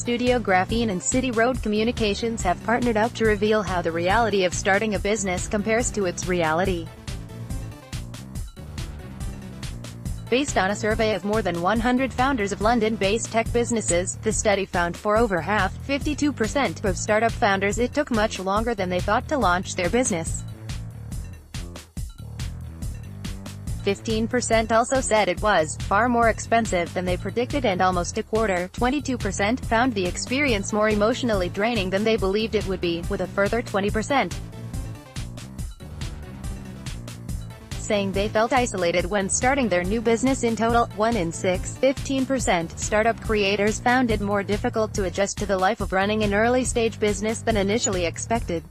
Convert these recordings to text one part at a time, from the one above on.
studio Graphene and City Road Communications have partnered up to reveal how the reality of starting a business compares to its reality. Based on a survey of more than 100 founders of London-based tech businesses, the study found for over half, 52%, of startup founders it took much longer than they thought to launch their business. 15% also said it was far more expensive than they predicted, and almost a quarter, 22%, found the experience more emotionally draining than they believed it would be, with a further 20% saying they felt isolated when starting their new business. In total, 1 in 6, 15%, startup creators found it more difficult to adjust to the life of running an early-stage business than initially expected.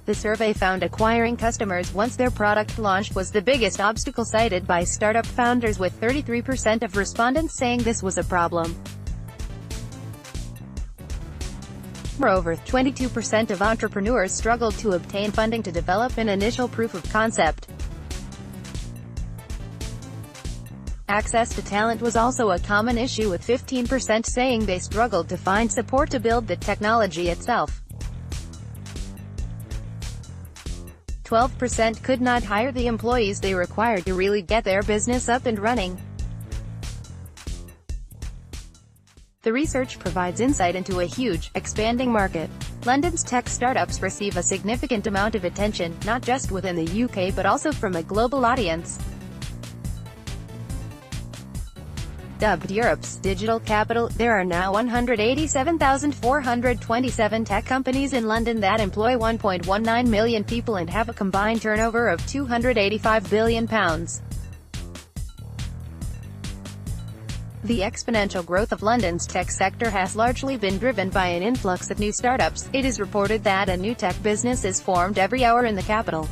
The survey found acquiring customers once their product launched was the biggest obstacle cited by startup founders, with 33% of respondents saying this was a problem. Moreover, 22% of entrepreneurs struggled to obtain funding to develop an initial proof of concept. Access to talent was also a common issue, with 15% saying they struggled to find support to build the technology itself. 12% could not hire the employees they required to really get their business up and running. The research provides insight into a huge, expanding market. London's tech startups receive a significant amount of attention, not just within the UK but also from a global audience. Dubbed Europe's digital capital, there are now 187,427 tech companies in London that employ 1.19 million people and have a combined turnover of £285 billion. The exponential growth of London's tech sector has largely been driven by an influx of new startups. It is reported that a new tech business is formed every hour in the capital.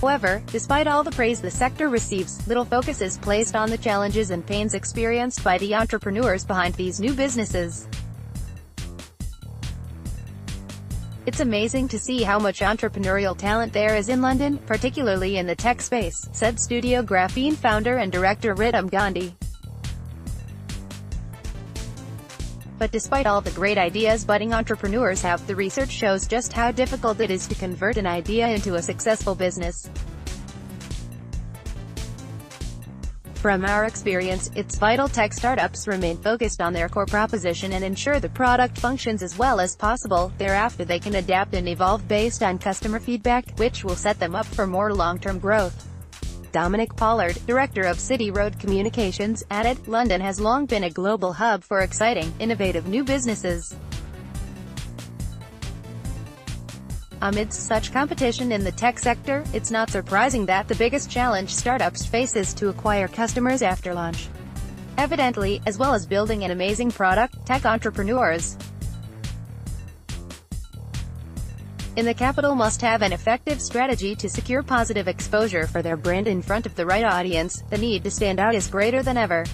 However, despite all the praise the sector receives, little focus is placed on the challenges and pains experienced by the entrepreneurs behind these new businesses. It's amazing to see how much entrepreneurial talent there is in London, particularly in the tech space, said Studio Graphene founder and director Ritam Gandhi. But despite all the great ideas budding entrepreneurs have, the research shows just how difficult it is to convert an idea into a successful business. From our experience, it's vital tech startups remain focused on their core proposition and ensure the product functions as well as possible. Thereafter they can adapt and evolve based on customer feedback, which will set them up for more long-term growth. Dominic Pollard, director of City Road Communications, added, "London has long been a global hub for exciting, innovative new businesses. Amidst such competition in the tech sector, it's not surprising that the biggest challenge startups face is to acquire customers after launch. Evidently, as well as building an amazing product, tech entrepreneurs in the capital must have an effective strategy to secure positive exposure for their brand in front of the right audience. The need to stand out is greater than ever."